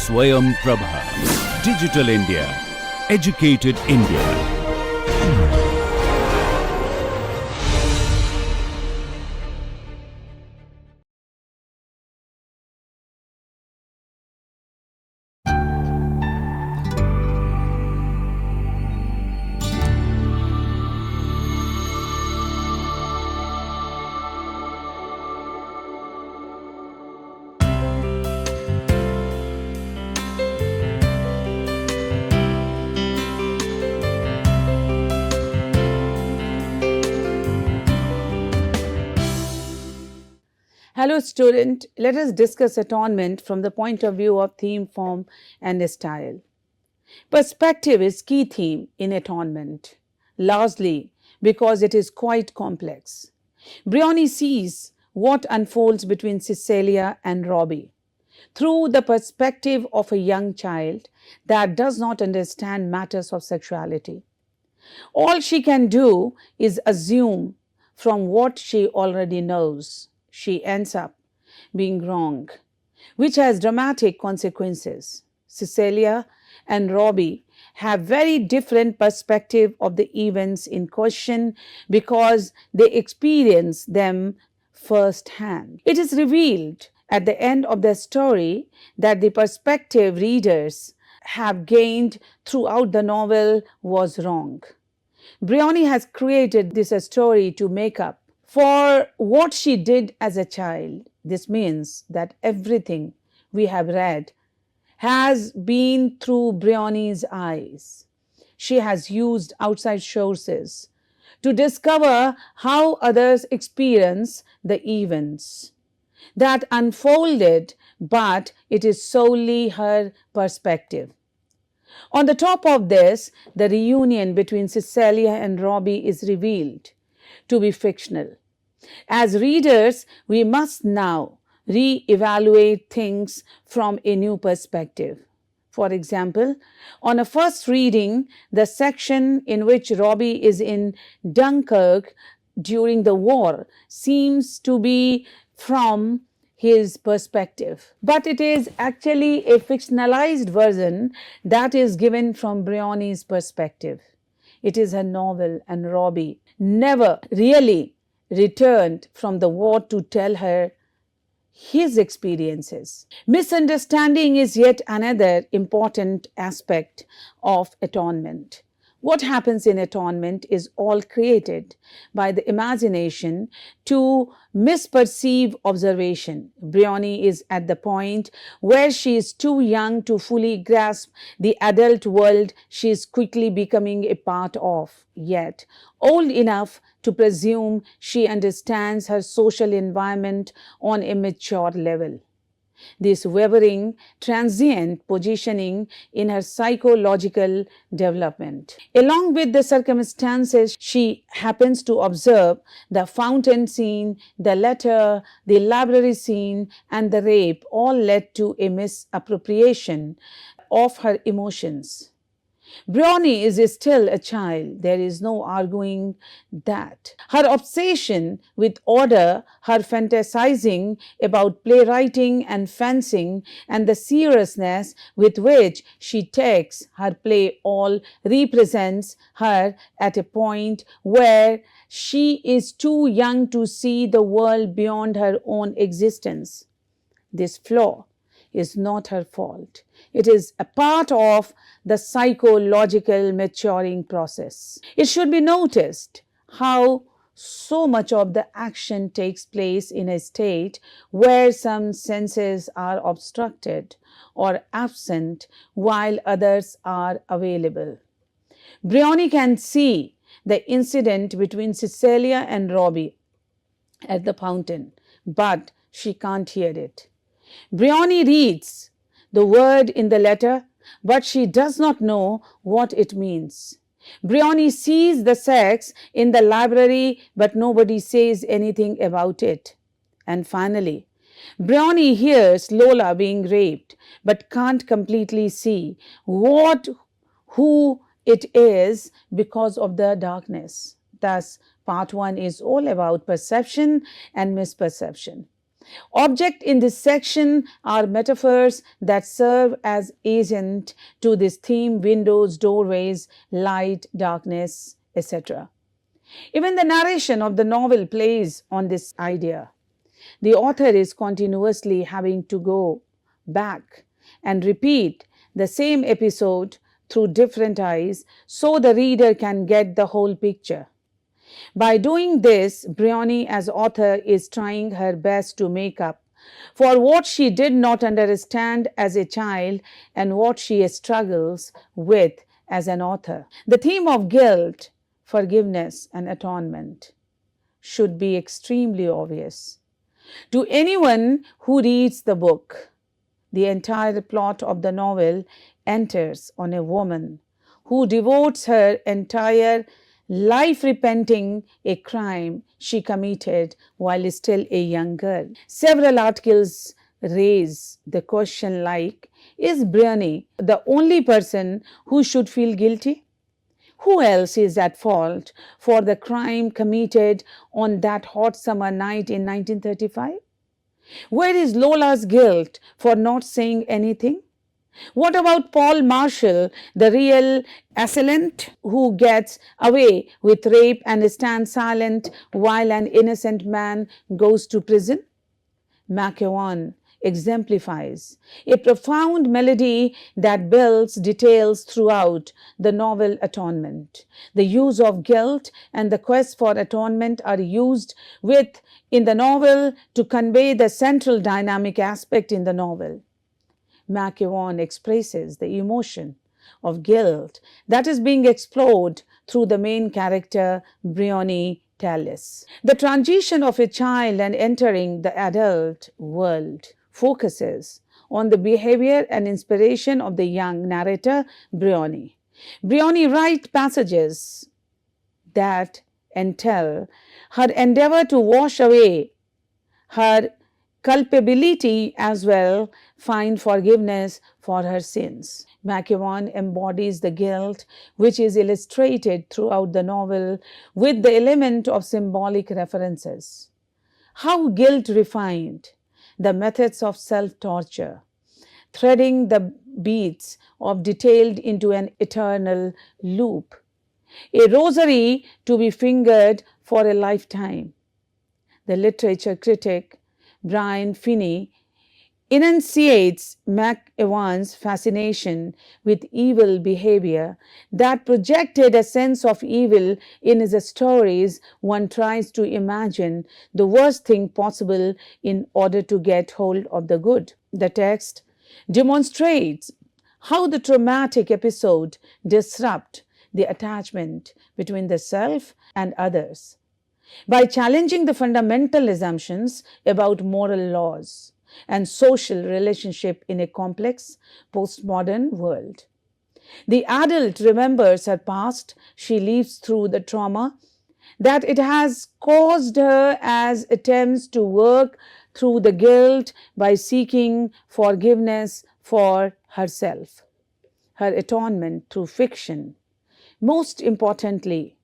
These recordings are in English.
Swayam Prabha. Digital India. Educated India. Hello student, let us discuss atonement from the point of view of theme, form and style. Perspective is key theme in atonement, largely because it is quite complex. Briony sees what unfolds between Cecilia and Robbie through the perspective of a young child that does not understand matters of sexuality. All she can do is assume from what she already knows. She ends up being wrong, which has dramatic consequences. Cecilia and Robbie have very different perspective of the events in question because they experience them firsthand. It is revealed at the end of the story that the perspective readers have gained throughout the novel was wrong. Briony has created this story to make up for what she did as a child. This means that everything we have read has been through Briony's eyes. She has used outside sources to discover how others experience the events that unfolded, but it is solely her perspective. On the top of this, the reunion between Cecilia and Robbie is revealed to be fictional. As readers, we must now re-evaluate things from a new perspective. For example, on a first reading, the section in which Robbie is in Dunkirk during the war seems to be from his perspective. But it is actually a fictionalized version that is given from Briony's perspective. It is her novel, and Robbie never really returned from the war to tell her his experiences. Misunderstanding is yet another important aspect of atonement. What happens in atonement is all created by the imagination to misperceive observation. Briony is at the point where she is too young to fully grasp the adult world she is quickly becoming a part of, yet old enough to presume she understands her social environment on a mature level. This wavering, transient positioning in her psychological development. Along with the circumstances she happens to observe, the fountain scene, the letter, the library scene, and the rape all led to a misappropriation of her emotions. Briony is still a child. There is no arguing that. Her obsession with order, her fantasizing about playwriting and fencing, and the seriousness with which she takes her play all represents her at a point where she is too young to see the world beyond her own existence. This flaw is not her fault. It is a part of the psychological maturing process. It should be noticed how so much of the action takes place in a state where some senses are obstructed or absent while others are available. Briony can see the incident between Cecilia and Robbie at the fountain, but she can't hear it. Briony reads the word in the letter, but she does not know what it means. Briony sees the sex in the library, but nobody says anything about it. And finally, Briony hears Lola being raped, but can't completely see who it is because of the darkness. Thus, part 1 is all about perception and misperception. Objects in this section are metaphors that serve as agent to this theme: windows, doorways, light, darkness, etc. Even the narration of the novel plays on this idea. The author is continuously having to go back and repeat the same episode through different eyes so the reader can get the whole picture. By doing this, Bryony as author is trying her best to make up for what she did not understand as a child and what she struggles with as an author. The theme of guilt, forgiveness, and atonement should be extremely obvious to anyone who reads the book. The entire plot of the novel enters on a woman who devotes her entire life repenting a crime she committed while still a young girl. Several articles raise the question like, is Bryony the only person who should feel guilty? Who else is at fault for the crime committed on that hot summer night in 1935? Where is Lola's guilt for not saying anything? What about Paul Marshall, the real assailant who gets away with rape and stands silent while an innocent man goes to prison? McEwan exemplifies a profound melody that builds details throughout the novel Atonement. The use of guilt and the quest for atonement are used in the novel to convey the central dynamic aspect in the novel. McEwan expresses the emotion of guilt that is being explored through the main character, Bryony Tallis. The transition of a child and entering the adult world focuses on the behavior and inspiration of the young narrator, Bryony. Bryony writes passages that entail her endeavor to wash away her culpability as well find forgiveness for her sins. McEwan embodies the guilt which is illustrated throughout the novel with the element of symbolic references. How guilt refined the methods of self-torture, threading the beats of detailed into an eternal loop, a rosary to be fingered for a lifetime. The literature critic Brian Finney enunciates McEwan's fascination with evil behavior that projected a sense of evil in his stories. One tries to imagine the worst thing possible in order to get hold of the good. The text demonstrates how the traumatic episode disrupts the attachment between the self and others by challenging the fundamental assumptions about moral laws and social relationship in a complex postmodern world. The adult remembers her past. She lives through the trauma that it has caused her as attempts to work through the guilt by seeking forgiveness for herself. Her atonement through fiction. Most importantly,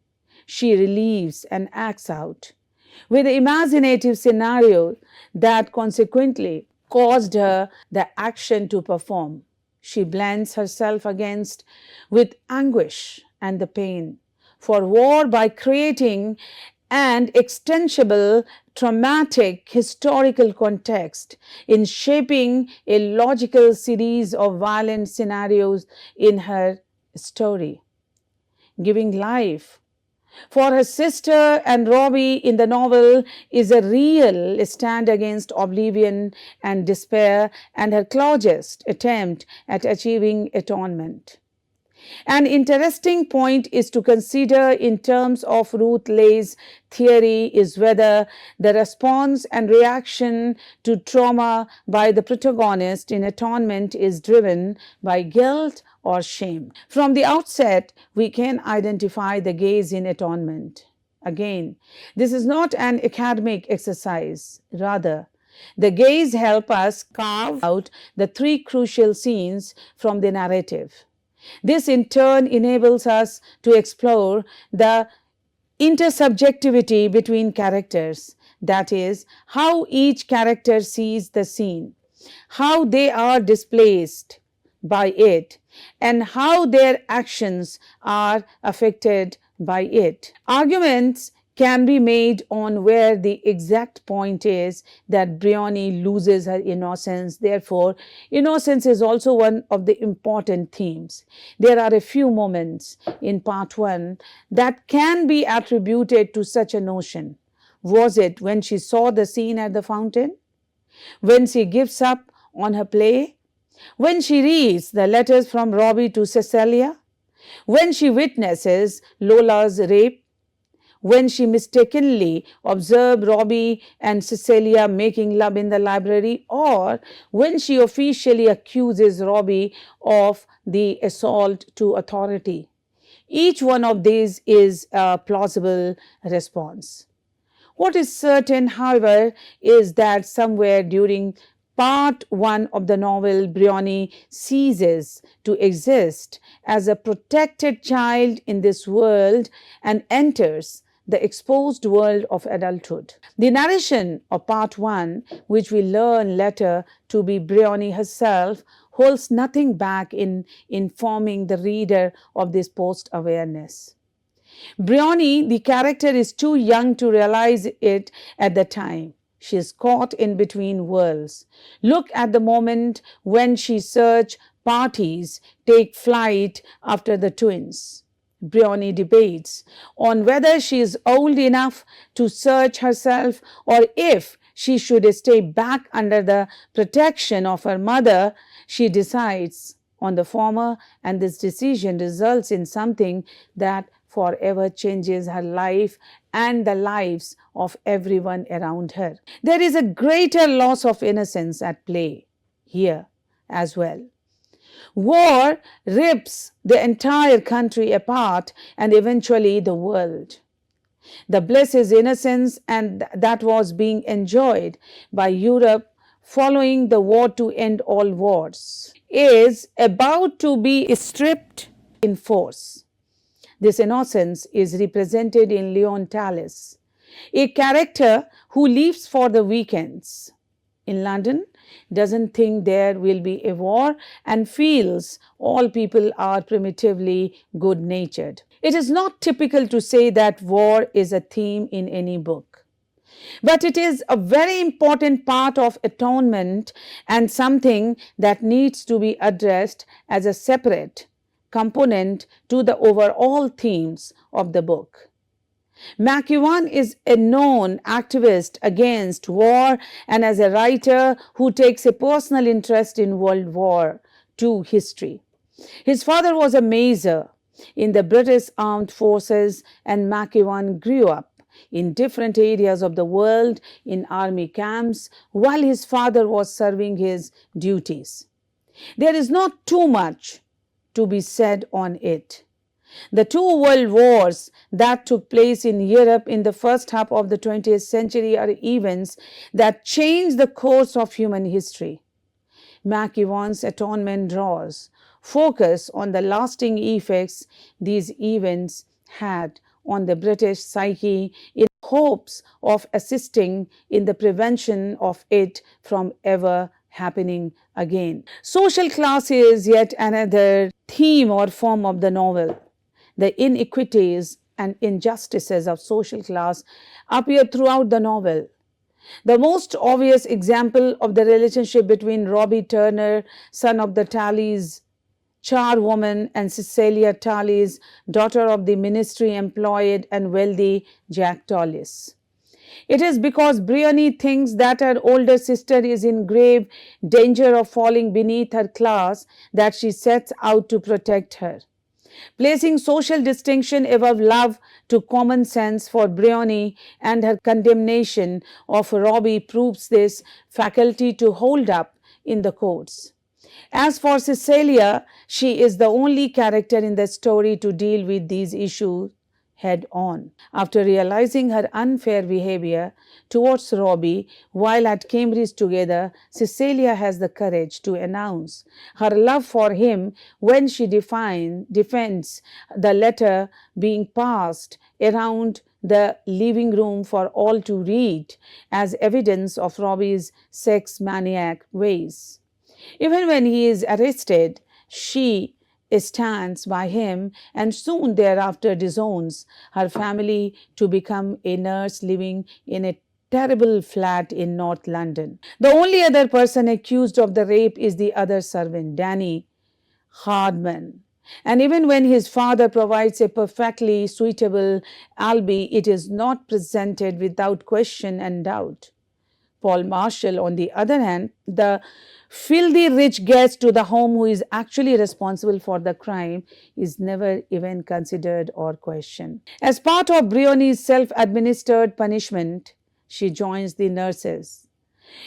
she relieves and acts out with the imaginative scenario that consequently caused her the action to perform. She blends herself against with anguish and the pain for war by creating an extensible traumatic historical context in shaping a logical series of violent scenarios in her story, giving life for her sister and Robbie in the novel is a real stand against oblivion and despair and her closest attempt at achieving atonement. An interesting point is to consider in terms of Ruth Leigh's theory is whether the response and reaction to trauma by the protagonist in Atonement is driven by guilt or shame. From the outset, we can identify the gaze in Atonement. Again, this is not an academic exercise. Rather, the gaze helps us carve out the three crucial scenes from the narrative. This in turn enables us to explore the intersubjectivity between characters, That is, how each character sees the scene, how they are displaced by it, and how their actions are affected by it. Arguments can be made on where the exact point is that Briony loses her innocence. Therefore, innocence is also one of the important themes. There are a few moments in part 1 that can be attributed to such a notion. Was it when she saw the scene at the fountain? When she gives up on her play? When she reads the letters from Robbie to Cecilia? When she witnesses Lola's rape? When she mistakenly observed Robbie and Cecilia making love in the library? Or when she officially accuses Robbie of the assault to authority? Each one of these is a plausible response. What is certain, however, is that somewhere during part 1 of the novel, Briony ceases to exist as a protected child in this world and enters the exposed world of adulthood. The narration of part 1, which we learn later to be Briony herself, holds nothing back in informing the reader of this post-awareness. Briony, the character, is too young to realize it at the time. She is caught in between worlds. Look at the moment when she search parties take flight after the twins. Briony debates on whether she is old enough to search herself or if she should stay back under the protection of her mother. She decides on the former, and this decision results in something that forever changes her life and the lives of everyone around her. There is a greater loss of innocence at play here as well. War rips the entire country apart and eventually the world. The bliss is innocence, and that was being enjoyed by Europe following the war to end all wars, is about to be stripped in force. This innocence is represented in Leon Tallis, a character who leaves for the weekends in London, doesn't think there will be a war, and feels all people are primitively good-natured. It is not typical to say that war is a theme in any book, but it is a very important part of Atonement and something that needs to be addressed as a separate component to the overall themes of the book. McEwan is a known activist against war and as a writer who takes a personal interest in World War II history. His father was a major in the British Armed Forces, and McEwan grew up in different areas of the world in army camps while his father was serving his duties. There is not too much to be said on it. The two world wars that took place in Europe in the first half of the 20th century are events that changed the course of human history. McEwan's Atonement draws focus on the lasting effects these events had on the British psyche in hopes of assisting in the prevention of it from ever happening again. Social class is yet another theme or form of the novel. The inequities and injustices of social class appear throughout the novel. The most obvious example of the relationship between Robbie Turner, son of the Tallis charwoman, and Cecilia Tallis, daughter of the ministry employed and wealthy Jack Tallis. It is because Briony thinks that her older sister is in grave danger of falling beneath her class that she sets out to protect her. Placing social distinction above love to common sense for Briony, and her condemnation of Robbie proves this faculty to hold up in the courts. As for Cecilia, she is the only character in the story to deal with these issues head on. After realizing her unfair behavior towards Robbie while at Cambridge together, Cecilia has the courage to announce her love for him when she defends the letter being passed around the living room for all to read as evidence of Robbie's sex maniac ways. Even when he is arrested, she stands by him and soon thereafter disowns her family to become a nurse living in a terrible flat in North London. The only other person accused of the rape is the other servant, Danny Hardman. And even when his father provides a perfectly suitable alibi, it is not presented without question and doubt. Paul Marshall, on the other hand, the filthy rich guest to the home who is actually responsible for the crime, is never even considered or questioned. As part of Brioni's self-administered punishment, she joins the nurses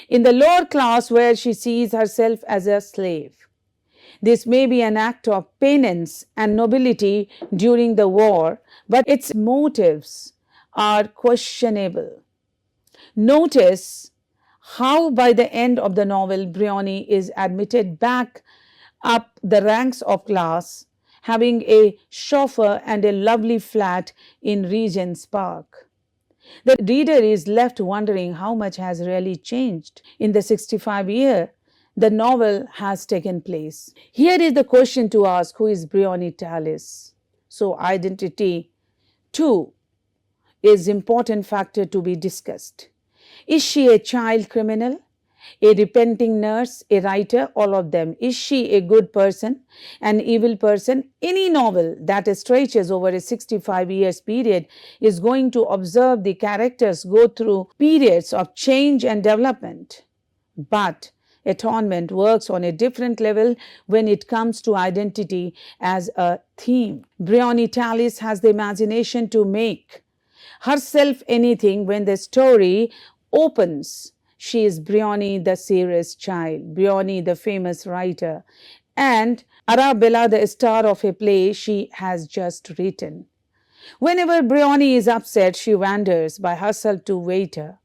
in the lower class where she sees herself as a slave. This may be an act of penance and nobility during the war, but its motives are questionable. Notice how by the end of the novel, Briony is admitted back up the ranks of class, having a chauffeur and a lovely flat in Regent's Park. The reader is left wondering how much has really changed in the 65 years the novel has taken place. Here is the question to ask: who is Briony Tallis? So identity too is important factor to be discussed. Is she a child criminal, a repenting nurse, a writer, all of them? Is she a good person, an evil person? Any novel that stretches over a 65 years period is going to observe the characters go through periods of change and development. But Atonement works on a different level when it comes to identity as a theme. Briony Tallis has the imagination to make herself anything when the story opens. She is Briony, the serious child, Briony, the famous writer, and Arabella, the star of a play she has just written. Whenever Briony is upset, she wanders by herself to Waiter,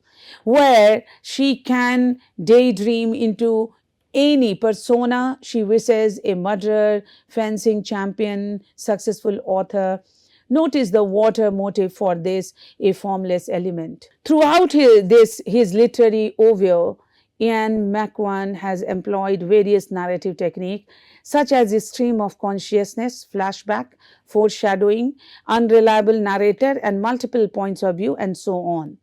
where she can daydream into any persona she wishes: a murderer, fencing champion, successful author. Notice the water motive for this, a formless element. Throughout his literary oeuvre, Ian McEwan has employed various narrative techniques such as the stream of consciousness, flashback, foreshadowing, unreliable narrator, and multiple points of view, and so on.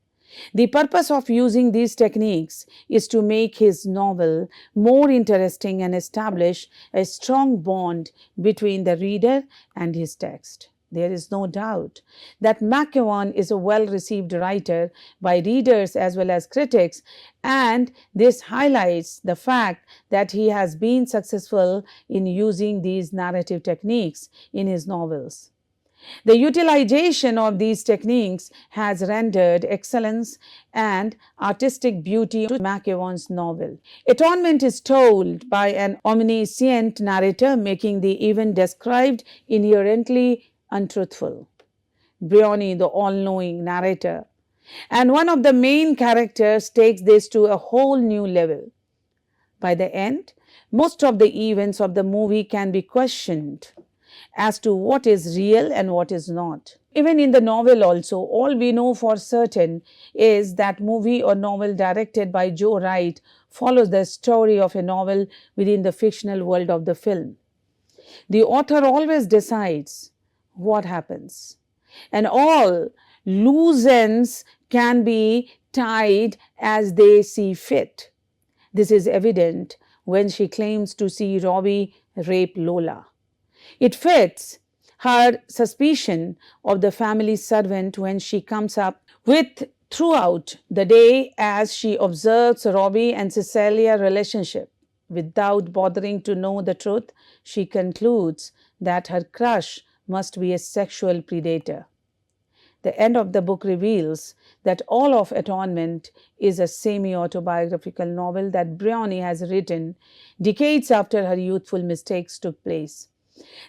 The purpose of using these techniques is to make his novel more interesting and establish a strong bond between the reader and his text. There is no doubt that McEwan is a well-received writer by readers as well as critics, and this highlights the fact that he has been successful in using these narrative techniques in his novels. The utilization of these techniques has rendered excellence and artistic beauty to McEwan's novel. Atonement is told by an omniscient narrator, making the event described inherently untruthful. Briony, the all-knowing narrator, and one of the main characters, takes this to a whole new level. By the end, most of the events of the movie can be questioned as to what is real and what is not. Even in the novel also, all we know for certain is that movie or novel directed by Joe Wright follows the story of a novel within the fictional world of the film. The author always decides what happens, and all loose ends can be tied as they see fit. This is evident when she claims to see Robbie rape Lola. It fits her suspicion of the family servant when she comes up with throughout the day as she observes Robbie and Cecilia relationship. Without bothering to know the truth, she concludes that her crush must be a sexual predator. The end of the book reveals that all of Atonement is a semi-autobiographical novel that Briony has written decades after her youthful mistakes took place.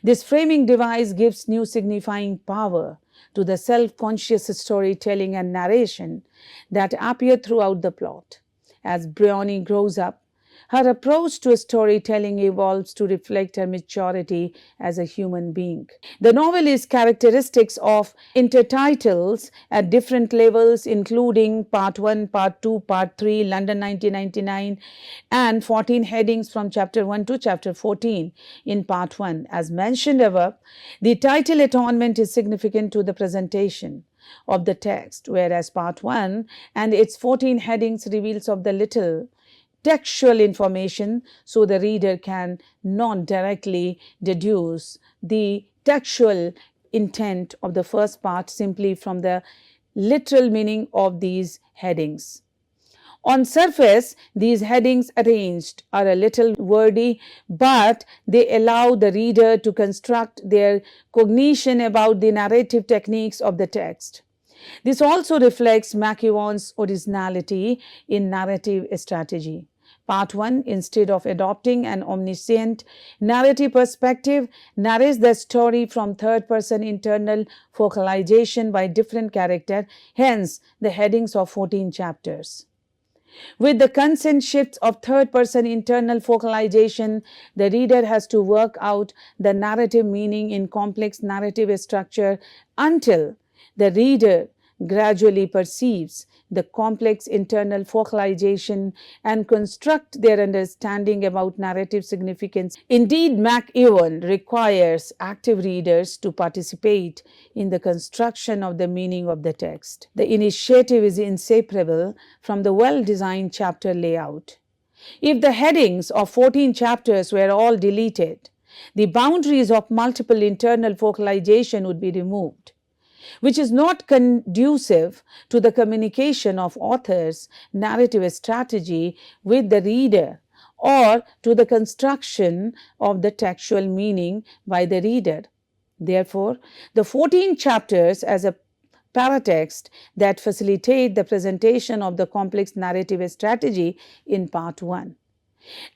This framing device gives new signifying power to the self-conscious storytelling and narration that appear throughout the plot. As Briony grows up, Her approach to storytelling evolves to reflect her maturity as a human being. The novel is characteristics of intertitles at different levels, including Part 1, Part 2, Part 3, London 1999, and 14 headings from Chapter 1 to Chapter 14 in Part 1. As mentioned above, the title Atonement is significant to the presentation of the text, whereas Part 1 and its 14 headings reveals of the little textual information, so the reader can not directly deduce the textual intent of the first part simply from the literal meaning of these headings. On surface, these headings arranged are a little wordy, but they allow the reader to construct their cognition about the narrative techniques of the text. This also reflects McEwan's originality in narrative strategy. Part 1, instead of adopting an omniscient narrative perspective, narrates the story from third-person internal focalization by different characters, hence the headings of 14 chapters. With the constant shifts of third-person internal focalization, the reader has to work out the narrative meaning in complex narrative structure until the reader gradually perceives the complex internal focalization and construct their understanding about narrative significance. Indeed, McEwan requires active readers to participate in the construction of the meaning of the text. The initiative is inseparable from the well-designed chapter layout. If the headings of 14 chapters were all deleted, the boundaries of multiple internal focalization would be removed, which is not conducive to the communication of author's narrative strategy with the reader or to the construction of the textual meaning by the reader. Therefore, the 14 chapters as a paratext that facilitate the presentation of the complex narrative strategy in Part 1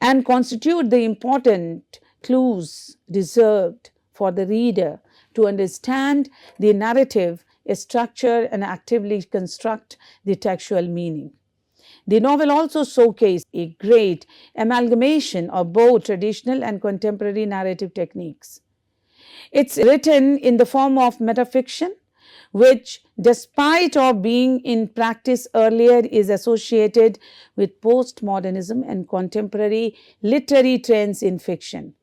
and constitute the important clues reserved for the reader to understand the narrative structure and actively construct the textual meaning. The novel also showcased a great amalgamation of both traditional and contemporary narrative techniques. It's written in the form of metafiction, which, despite of being in practice earlier, is associated with postmodernism and contemporary literary trends in fiction.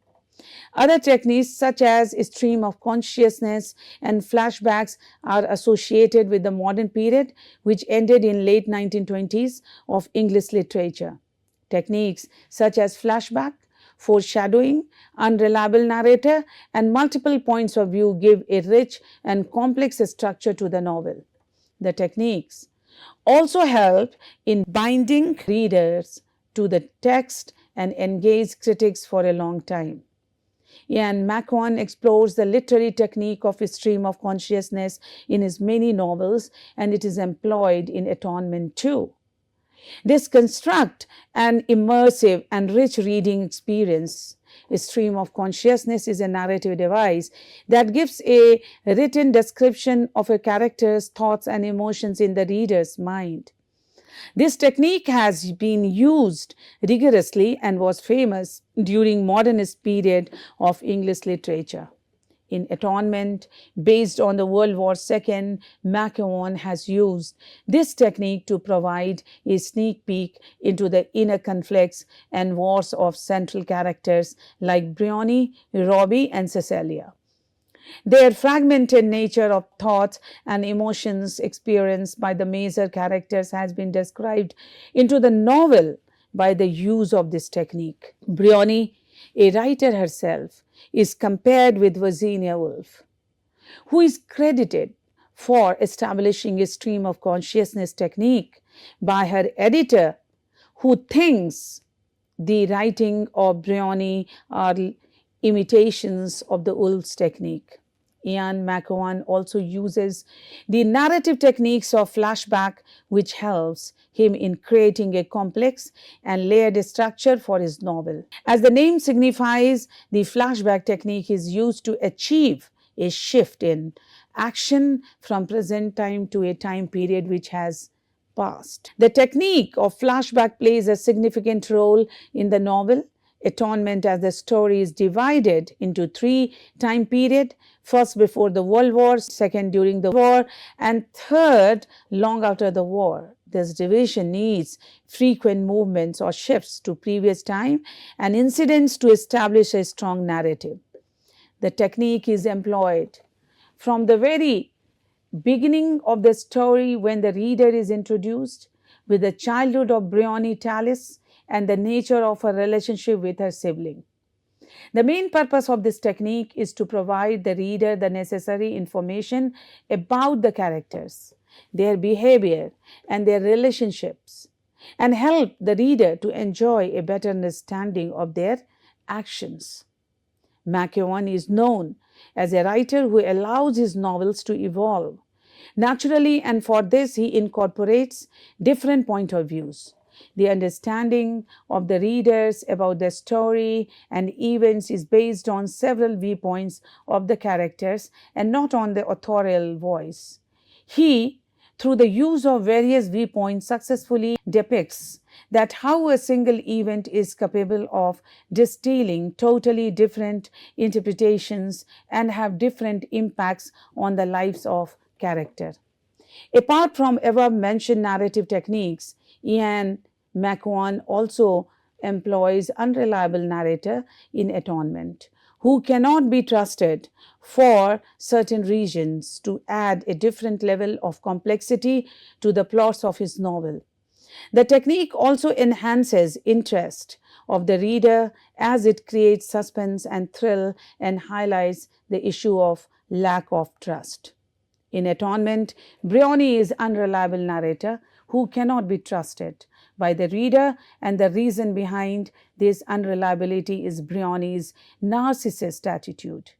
Other techniques such as stream of consciousness and flashbacks are associated with the modern period, which ended in late 1920s of English literature. Techniques such as flashback, foreshadowing, unreliable narrator, and multiple points of view give a rich and complex structure to the novel. The techniques also help in binding readers to the text and engage critics for a long time. Ian McEwan explores the literary technique of a stream of consciousness in his many novels, and it is employed in Atonement too. This construct an immersive and rich reading experience. A stream of consciousness is a narrative device that gives a written description of a character's thoughts and emotions in the reader's mind. This technique has been used rigorously and was famous during modernist period of English literature. In Atonement, based on the World War II, McEwan has used this technique to provide a sneak peek into the inner conflicts and wars of central characters like Briony, Robbie, and Cecilia. Their fragmented nature of thoughts and emotions experienced by the major characters has been described into the novel by the use of this technique. Briony, a writer herself, is compared with Virginia Woolf, who is credited for establishing a stream of consciousness technique by her editor, who thinks the writing of Briony are imitations of the Woolf's technique. Ian McEwan also uses the narrative techniques of flashback, which helps him in creating a complex and layered structure for his novel. As the name signifies, the flashback technique is used to achieve a shift in action from present time to a time period which has past. The technique of flashback plays a significant role in the novel Atonement, as the story is divided into three time periods: first before the World War, second during the war, and third long after the war. This division needs frequent movements or shifts to previous time and incidents to establish a strong narrative. The technique is employed from the very beginning of the story when the reader is introduced with the childhood of Briony Tallis and the nature of her relationship with her sibling. The main purpose of this technique is to provide the reader the necessary information about the characters, their behavior, and their relationships, and help the reader to enjoy a better understanding of their actions. McEwan is known as a writer who allows his novels to evolve naturally, and for this he incorporates different point of views. The understanding of the readers about the story and events is based on several viewpoints of the characters and not on the authorial voice. He, through the use of various viewpoints, successfully depicts that how a single event is capable of distilling totally different interpretations and have different impacts on the lives of character. Apart from above mentioned narrative techniques, Ian McEwan also employs unreliable narrator in Atonement, who cannot be trusted for certain regions to add a different level of complexity to the plots of his novel. The technique also enhances interest of the reader as it creates suspense and thrill and highlights the issue of lack of trust. In Atonement, Briony is unreliable narrator who cannot be trusted by the reader, and the reason behind this unreliability is Briony's narcissist attitude,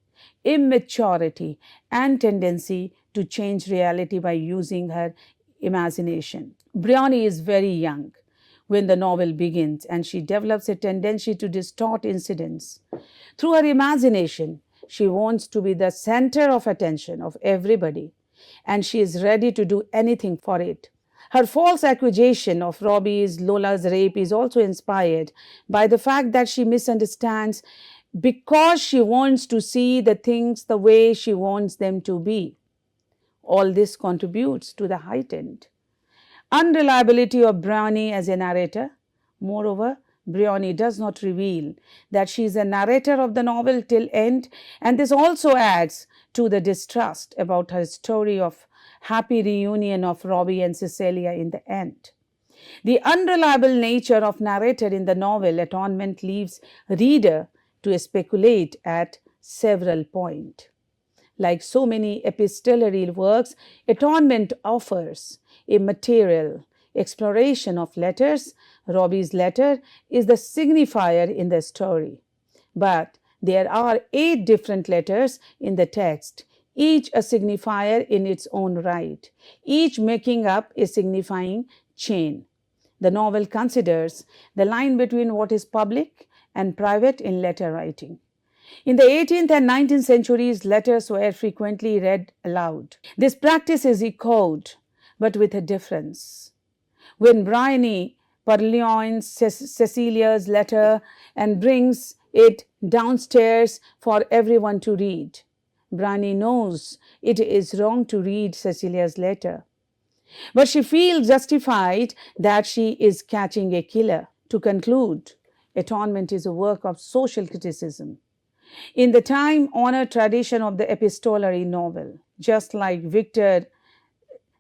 immaturity, and tendency to change reality by using her imagination. Briony is very young when the novel begins, and she develops a tendency to distort incidents. Through her imagination, she wants to be the center of attention of everybody, and she is ready to do anything for it. Her false accusation of Robbie's Lola's rape is also inspired by the fact that she misunderstands because she wants to see the things the way she wants them to be. All this contributes to the heightened unreliability of Briony as a narrator. Moreover, Briony does not reveal that she is a narrator of the novel till end, and this also adds to the distrust about her story of happy reunion of Robbie and Cecilia in the end. The unreliable nature of narrator in the novel Atonement leaves reader to speculate at several points. Like so many epistolary works, Atonement offers a material exploration of letters. Robbie's letter is the signifier in the story, but there are 8 different letters in the text, each a signifier in its own right, each making up a signifying chain. The novel considers the line between what is public and private in letter writing. In the 18th and 19th centuries, letters were frequently read aloud. This practice is echoed, but with a difference. When Briony purloins Cecilia's letter and brings it downstairs for everyone to read, Briony knows it is wrong to read Cecilia's letter, but she feels justified that she is catching a killer. To conclude, Atonement is a work of social criticism in the time-honored tradition of the epistolary novel. Just like Victor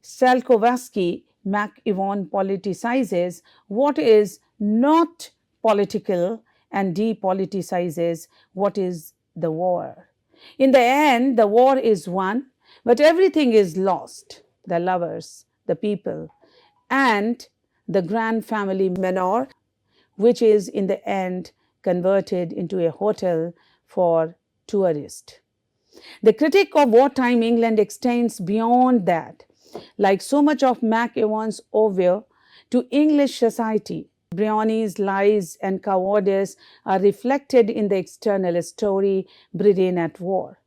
Salkovsky, McEwan politicizes what is not political and depoliticizes what is the war. In the end, the war is won, but everything is lost: the lovers, the people, and the grand family manor, which is in the end converted into a hotel for tourists. The critique of wartime England extends beyond that. Like so much of McEwan's oeuvre, to English society, Briony's lies and cowardice are reflected in the external story, Britain at War.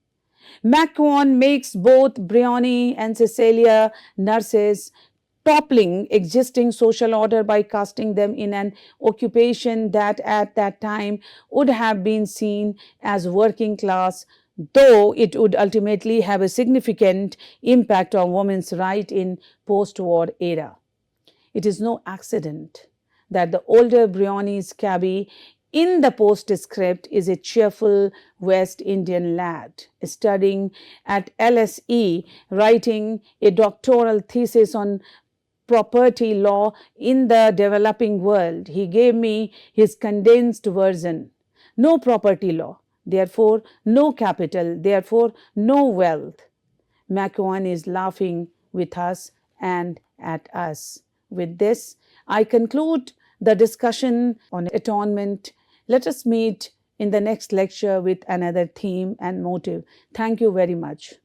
McEwan makes both Briony and Cecilia nurses toppling existing social order by casting them in an occupation that at that time would have been seen as working class, though it would ultimately have a significant impact on women's rights in post-war era. It is no accident that the older Brioni's cabby in the postscript is a cheerful West Indian lad studying at LSE, writing a doctoral thesis on property law in the developing world. He gave me his condensed version. No property law, therefore no capital, therefore no wealth. McEwan is laughing with us and at us. With this, I conclude the discussion on atonement. Let us meet in the next lecture with another theme and motive. Thank you very much.